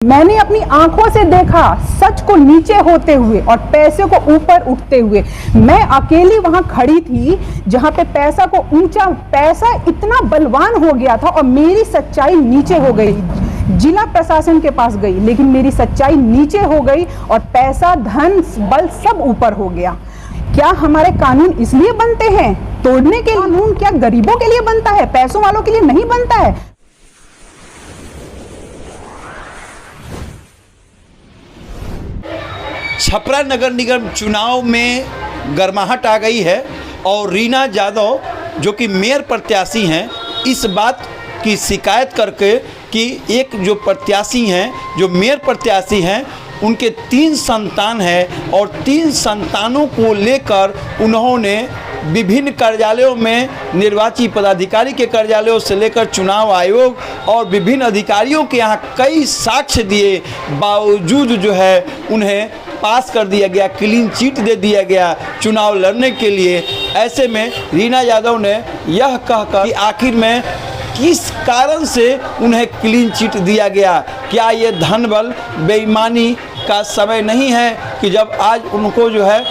मैंने अपनी आंखों से देखा सच को नीचे होते हुए और पैसे को ऊपर उठते हुए। मैं अकेली वहां खड़ी थी जहां पे पैसा को ऊंचा, पैसा इतना बलवान हो गया था और मेरी सच्चाई नीचे हो गई। जिला प्रशासन के पास गई लेकिन मेरी सच्चाई नीचे हो गई और पैसा, धन, बल सब ऊपर हो गया। क्या हमारे कानून इसलिए बनते हैं तोड़ने के? कानून क्या गरीबों के लिए बनता है, पैसों वालों के लिए नहीं बनता है? छपरा नगर निगम चुनाव में गर्माहट आ गई है और रीना यादव जो कि मेयर प्रत्याशी हैं, इस बात की शिकायत करके कि एक जो प्रत्याशी हैं, जो मेयर प्रत्याशी हैं, उनके 3 संतान हैं और 3 संतानों को लेकर उन्होंने विभिन्न कार्यालयों में, निर्वाची पदाधिकारी के कार्यालयों से लेकर चुनाव आयोग और विभिन्न अधिकारियों के यहाँ कई साक्ष्य दिए, बावजूद जो है उन्हें पास कर दिया गया, क्लीन चिट दे दिया गया चुनाव लड़ने के लिए। ऐसे में रीना यादव ने यह कहकर कि आखिर में किस कारण से उन्हें क्लीन चिट दिया गया, क्या ये धन बल बेईमानी का समय नहीं है कि जब आज उनको जो है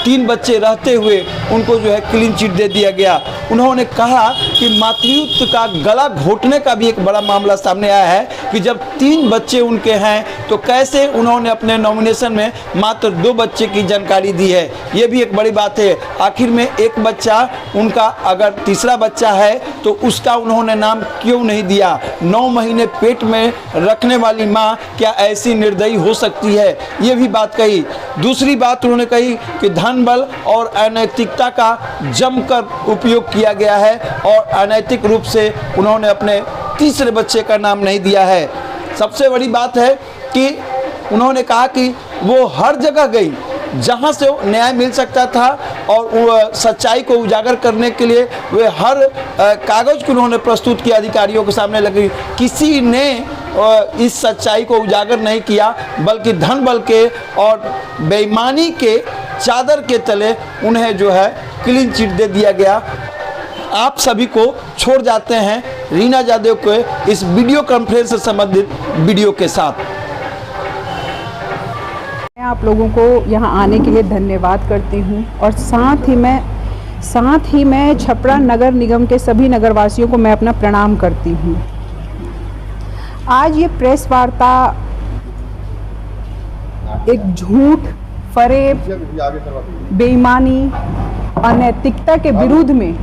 3 बच्चे रहते हुए उनको जो है क्लीन चिट दे दिया गया। उन्होंने कहा कि मातृत्व का गला घोटने का भी एक बड़ा मामला सामने आया है कि जब 3 बच्चे उनके हैं तो कैसे उन्होंने अपने नॉमिनेशन में मात्र 2 बच्चे की जानकारी दी है, ये भी एक बड़ी बात है। आखिर में एक बच्चा उनका अगर तीसरा बच्चा है तो उसका उन्होंने नाम क्यों नहीं दिया? 9 महीने पेट में रखने वाली माँ क्या ऐसी निर्दयी हो सकती है, ये भी बात कही। दूसरी बात उन्होंने कही कि धन बल और अनैतिकता का जमकर उपयोग किया गया है और अनैतिक रूप से उन्होंने अपने तीसरे बच्चे का नाम नहीं दिया है। सबसे बड़ी बात है कि उन्होंने कहा कि वो हर जगह गई जहां से न्याय मिल सकता था और सच्चाई को उजागर करने के लिए वे हर कागज़ को उन्होंने प्रस्तुत किया अधिकारियों के सामने लगी। किसी ने इस सच्चाई को उजागर नहीं किया, बल्कि धन बल के और बेईमानी के चादर के तले उन्हें जो है क्लीन चिट दे दिया गया। आप सभी को छोड़ जाते हैं रीना यादव के इस वीडियो कॉन्फ्रेंस से संबंधित वीडियो के साथ। मैं आप लोगों को यहाँ आने के लिए धन्यवाद करती हूँ और साथ ही मैं छपरा नगर निगम के सभी नगरवासियों को मैं अपना प्रणाम करती हूँ। आज ये प्रेस वार्ता एक झूठ, फरेब, बेईमानी, अनैतिकता के विरुद्ध में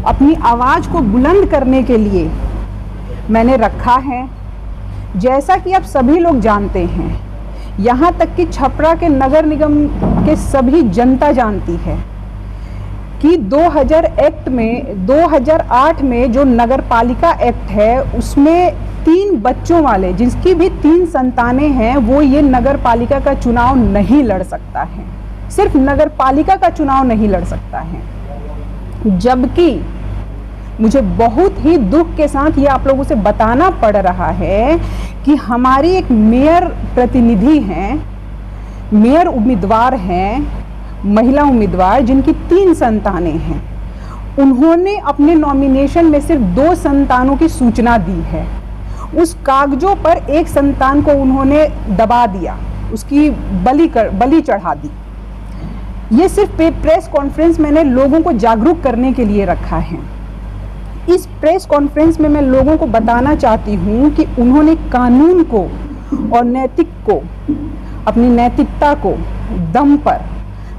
अपनी आवाज़ को बुलंद करने के लिए मैंने रखा है। जैसा कि आप सभी लोग जानते हैं, यहाँ तक कि छपरा के नगर निगम के सभी जनता जानती है कि 2008 में जो नगर पालिका एक्ट है उसमें 3 बच्चों वाले जिसकी भी 3 संतानें हैं वो ये नगर पालिका का चुनाव नहीं लड़ सकता है, सिर्फ नगर पालिका का चुनाव नहीं लड़ सकता है। जबकि मुझे बहुत ही दुख के साथ ये आप लोगों से बताना पड़ रहा है कि हमारी एक मेयर प्रतिनिधि हैं, मेयर उम्मीदवार हैं, महिला उम्मीदवार जिनकी 3 संतानें हैं, उन्होंने अपने नॉमिनेशन में सिर्फ 2 संतानों की सूचना दी है। उस कागजों पर एक संतान को उन्होंने दबा दिया, उसकी बलि चढ़ा दी। ये सिर्फ प्रेस कॉन्फ्रेंस मैंने लोगों को जागरूक करने के लिए रखा है। इस प्रेस कॉन्फ्रेंस में मैं लोगों को बताना चाहती हूँ कि उन्होंने कानून को और नैतिक को, अपनी नैतिकता को दम पर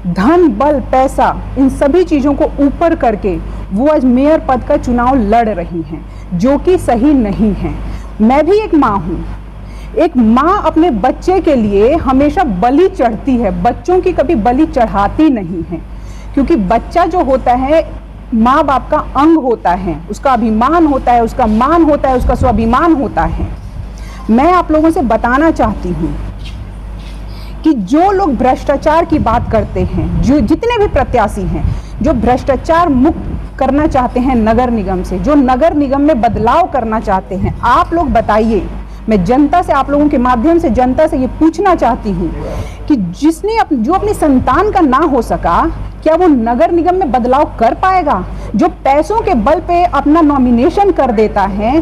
धन, बल, पैसा, इन सभी चीज़ों को ऊपर करके वो आज मेयर पद का चुनाव लड़ रही हैं, जो कि सही नहीं है। मैं भी एक माँ हूँ। एक माँ अपने बच्चे के लिए हमेशा बलि चढ़ती है, बच्चों की कभी बलि चढ़ाती नहीं है, क्योंकि बच्चा जो होता है माँ बाप का अंग होता है, उसका अभिमान होता है, उसका मान होता है, उसका स्वाभिमान होता है। मैं आप लोगों से बताना चाहती हूँ कि जो लोग भ्रष्टाचार की बात करते हैं, जो जितने भी प्रत्याशी हैं जो भ्रष्टाचार मुक्त करना चाहते हैं नगर निगम से, जो नगर निगम में बदलाव करना चाहते हैं, आप लोग बताइए मैं जनता से, आप लोगों के माध्यम से जनता से ये पूछना चाहती हूँ कि जिसने जो अपनी संतान का ना हो सका, क्या वो नगर निगम में बदलाव कर पाएगा? जो पैसों के बल पे अपना नॉमिनेशन कर देता है,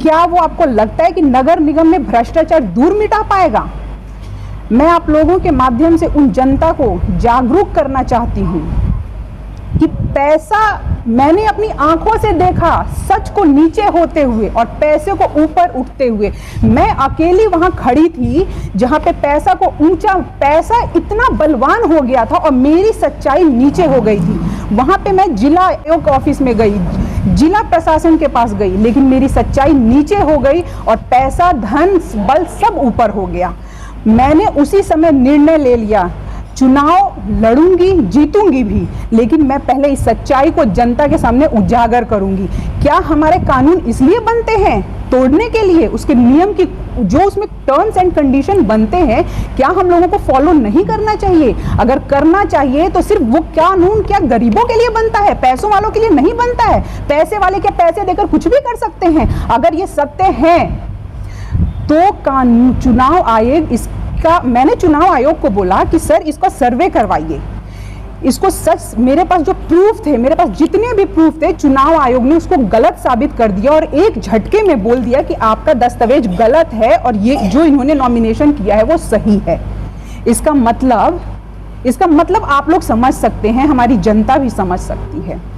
क्या वो आपको लगता है कि नगर निगम में भ्रष्टाचार दूर मिटा पाएगा? मैं आप लोगों के माध्यम से उन जनता को जागरूक करना चाहती हूँ कि पैसा मैंने अपनी आंखों से देखा, सच को नीचे होते हुए और पैसे को ऊपर उठते हुए। मैं अकेली वहां खड़ी थी जहां पे पैसा को ऊंचा, पैसा इतना बलवान हो गया था और मेरी सच्चाई नीचे हो गई थी। वहां पे मैं जिला आयोग ऑफिस में गई, जिला प्रशासन के पास गई, लेकिन मेरी सच्चाई नीचे हो गई और पैसा, धन, बल सब ऊपर हो गया। मैंने उसी समय निर्णय ले लिया, चुनाव लड़ूंगी, जीतूंगी भी, लेकिन मैं पहले इस सच्चाई को जनता के सामने उजागर करूंगी। क्या हमारे कानून इसलिए बनते हैं तोड़ने के लिए? उसके नियम की जो उसमें टर्म्स एंड कंडीशन बनते हैं, क्या हम लोगों को फॉलो नहीं करना चाहिए? अगर करना चाहिए तो सिर्फ वो कानून क्या गरीबों के लिए बनता है, पैसों वालों के लिए नहीं बनता है? पैसे वाले क्या पैसे देकर कुछ भी कर सकते हैं? अगर ये सत्य है तो कानून, चुनाव आयोग मैंने चुनाव आयोग को बोला कि सर इसका सर्वे करवाइए, इसको सच, मेरे पास जो प्रूफ थे, मेरे पास जितने भी प्रूफ थे, चुनाव आयोग ने उसको गलत साबित कर दिया और एक झटके में बोल दिया कि आपका दस्तावेज गलत है और ये जो इन्होंने नॉमिनेशन किया है वो सही है। इसका मतलब आप लोग समझ सकते हैं, हमारी जनता भी समझ सकती है।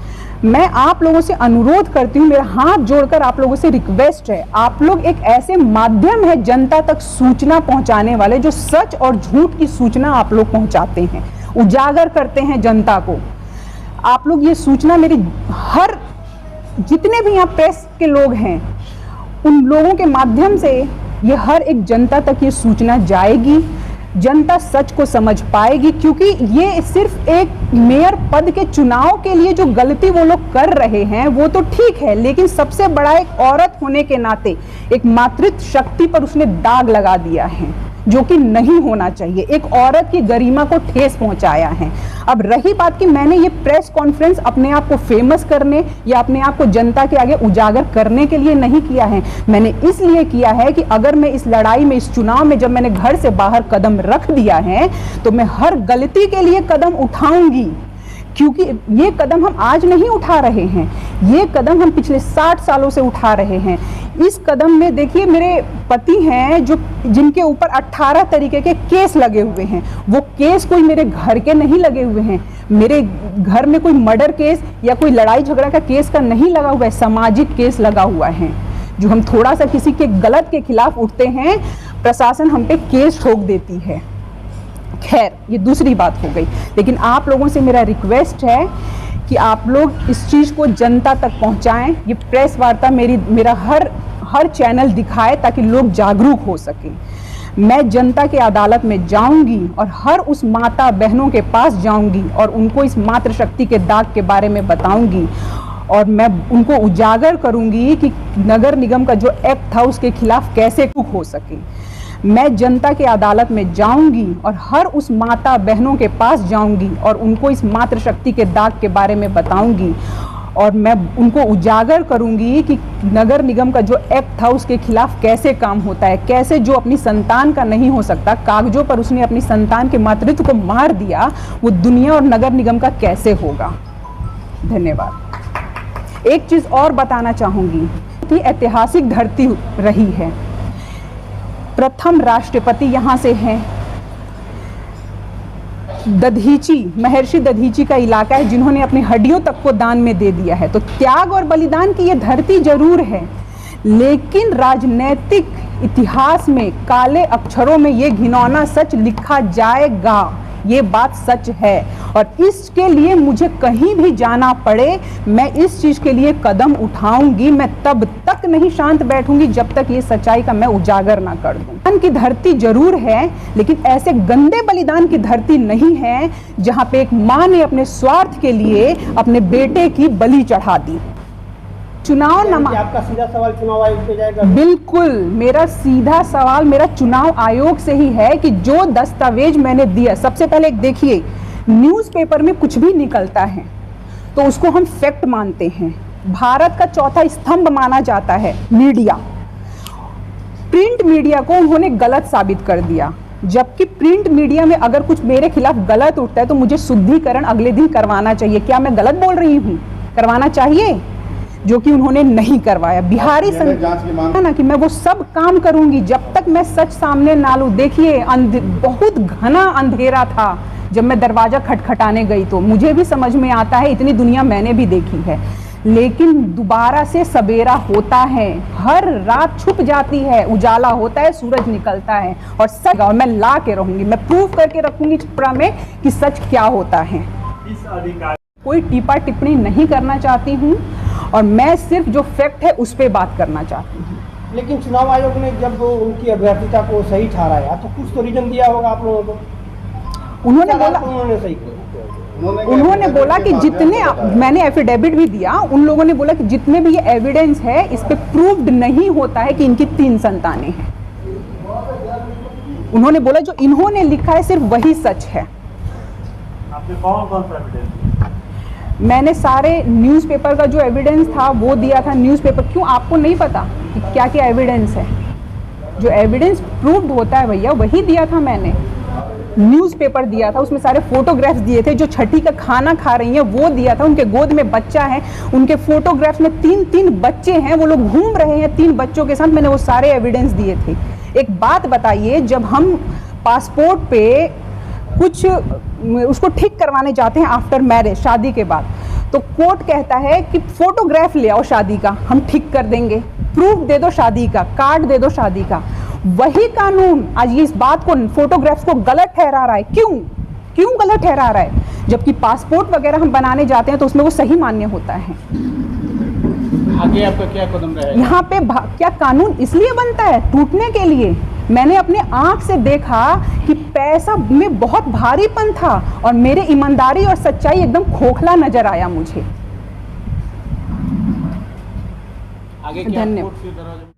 मैं आप लोगों से अनुरोध करती हूँ, मेरा हाथ जोड़कर आप लोगों से रिक्वेस्ट है, आप लोग एक ऐसे माध्यम है जनता तक सूचना पहुंचाने वाले, जो सच और झूठ की सूचना आप लोग पहुंचाते हैं, उजागर करते हैं जनता को। आप लोग ये सूचना मेरी जितने भी यहाँ प्रेस के लोग हैं, उन लोगों के माध्यम से ये हर एक जनता तक ये सूचना जाएगी, जनता सच को समझ पाएगी। क्योंकि ये सिर्फ एक मेयर पद के चुनाव के लिए जो गलती वो लोग कर रहे हैं वो तो ठीक है, लेकिन सबसे बड़ा एक औरत होने के नाते एक मातृत्व शक्ति पर उसने दाग लगा दिया है, जो कि नहीं होना चाहिए। एक औरत की गरिमा को ठेस पहुंचाया है। अब रही बात कि मैंने ये प्रेस कॉन्फ्रेंस अपने आप को फेमस करने या अपने आप को जनता के आगे उजागर करने के लिए नहीं किया है, मैंने इसलिए किया है कि अगर मैं इस लड़ाई में, इस चुनाव में जब मैंने घर से बाहर कदम रख दिया है तो मैं हर गलती के लिए कदम उठाऊंगी। क्योंकि ये कदम हम आज नहीं उठा रहे हैं, ये कदम हम पिछले 60 सालों से उठा रहे हैं। इस कदम में देखिए, मेरे पति हैं जिनके ऊपर 18 तरीके के केस लगे हुए हैं। वो केस कोई मेरे घर के नहीं लगे हुए हैं, मेरे घर में कोई मर्डर केस या कोई लड़ाई झगड़ा का केस का नहीं लगा हुआ है, सामाजिक केस लगा हुआ है। जो हम थोड़ा सा किसी के गलत के खिलाफ उठते हैं, प्रशासन हम पे केस ठोक देती है। खैर, ये दूसरी बात हो गई। लेकिन आप लोगों से मेरा रिक्वेस्ट है कि आप लोग इस चीज़ को जनता तक पहुंचाएं। ये प्रेस वार्ता मेरा हर चैनल दिखाए ताकि लोग जागरूक हो सकें। मैं जनता के अदालत में जाऊंगी और हर उस माता बहनों के पास जाऊंगी और उनको इस मातृशक्ति के दाग के बारे में बताऊंगी और मैं उनको उजागर करूंगी कि नगर निगम का जो एक्ट था उसके खिलाफ कैसे हो सके। मैं जनता के अदालत में जाऊंगी और हर उस माता बहनों के पास जाऊंगी और उनको इस मातृशक्ति के दाग के बारे में बताऊंगी और मैं उनको उजागर करूंगी कि नगर निगम का जो एक्ट था उसके खिलाफ कैसे काम होता है, कैसे जो अपनी संतान का नहीं हो सकता, कागजों पर उसने अपनी संतान के मातृत्व को मार दिया, वो दुनिया और नगर निगम का कैसे होगा। धन्यवाद। एक चीज़ और बताना चाहूँगी कि ऐतिहासिक धरती रही है, प्रथम राष्ट्रपति यहाँ से हैं। दधीची, महर्षि दधीची का इलाका है जिन्होंने अपनी हड्डियों तक को दान में दे दिया है। तो त्याग और बलिदान की ये धरती जरूर है, लेकिन राजनैतिक इतिहास में काले अक्षरों में ये घिनौना सच लिखा जाएगा, ये बात सच है। और इसके लिए मुझे कहीं भी जाना पड़े, मैं इस चीज़ के लिए कदम उठाऊंगी। मैं तब तक नहीं शांत बैठूंगी जब तक ये सच्चाई का मैं उजागर ना कर दूं। बलिदान की धरती जरूर है, लेकिन ऐसे गंदे बलिदान की धरती नहीं है जहां पे एक माँ ने अपने स्वार्थ के लिए अपने बेटे की बलि चढ़ा दी। चुनाव आपका सीधा सवाल चुनाव आयोग पे जाएगा? बिल्कुल, मेरा सीधा सवाल मेरा चुनाव आयोग से ही है कि जो दस्तावेज मैंने दिया, सबसे पहले देखिए, न्यूज़पेपर में कुछ भी निकलता है तो उसको हम फैक्ट मानते हैं। भारत का चौथा स्तंभ माना जाता है मीडिया। प्रिंट मीडिया को उन्होंने गलत साबित कर दिया, जबकि प्रिंट मीडिया में अगर कुछ मेरे खिलाफ गलत उठता है तो मुझे शुद्धिकरण अगले दिन करवाना चाहिए। क्या मैं गलत बोल रही हूँ? करवाना चाहिए, जो कि उन्होंने नहीं करवाया। बिहारी ना कि मैं वो सब काम करूंगी जब तक मैं सच सामने ना लूं। देखिए बहुत घना अंधेरा था जब मैं दरवाजा खटखटाने गई, तो मुझे भी समझ में आता है, इतनी दुनिया मैंने भी देखी है, लेकिन दोबारा से सवेरा होता है, हर रात छुप जाती है, उजाला होता है, सूरज निकलता है और सच, और मैं ला के रहूंगी, मैं प्रूव करके रखूंगी चित्रा में कि सच क्या होता है। इस अधिकार कोई टीपा टिप्पणी नहीं करना चाहती हूँ और मैं सिर्फ जो फैक्ट है उस पर बात करना चाहती हूँ। लेकिन चुनाव आयोग ने जब उनकी अभ्यर्थिता को सही ठहराया तो कुछ तो रीजन दिया होगा आप लोगों को। उन्होंने बोला, उन्होंने सही उन्होंने बोला कि जितने, मैंने एफिडेविट भी दिया, उन लोगों ने बोला कि जितने भी ये एविडेंस है इस पे प्रूव्ड नहीं होता है कि इनकी 3 संतानें हैं। उन्होंने बोला जो इन्होंने लिखा है सिर्फ वही सच है। आपने कौन कौन सा एविडेंस? मैंने सारे न्यूज़पेपर का जो एविडेंस था वो दिया था। न्यूज़पेपर, क्यों आपको नहीं पता कि क्या क्या एविडेंस है? जो एविडेंस प्रूव्ड होता है भैया वही दिया था मैंने। न्यूज़पेपर दिया था, उसमें सारे फोटोग्राफ्स दिए थे, जो छठी का खाना खा रही हैं वो दिया था, उनके गोद में बच्चा है, उनके फोटोग्राफ्स में 3-3 बच्चे हैं, वो लोग घूम रहे हैं 3 बच्चों के साथ, मैंने वो सारे एविडेंस दिए थे। एक बात बताइए, जब हम पासपोर्ट पे कुछ उसको ठीक करवाने जाते हैं आफ्टर मैरिज, शादी के बाद, तो कोर्ट कहता है कि फोटोग्राफ ले आओ शादी का, हम ठीक कर देंगे, प्रूफ दे दो शादी का, कार्ड दे दो शादी का। वही कानून आज ये इस बात को, फोटोग्राफ्स को गलत ठहरा रहा है। क्यों गलत ठहरा रहा है? जबकि पासपोर्ट वगैरह हम बनाने जाते हैं तो उसमें वो सही मान्य होता है। आगे आपका क्या कदम रहेगा? यहाँ पे क्या कानून इसलिए बनता है टूटने के लिए? मैंने अपने आंख से देखा कि पैसा में बहुत भारीपन था और मेरे ईमानदारी और सच्चाई एकदम खोखला नजर आया मुझे। आगे क्या धन्यवाद। कोर्ट के दरवाजे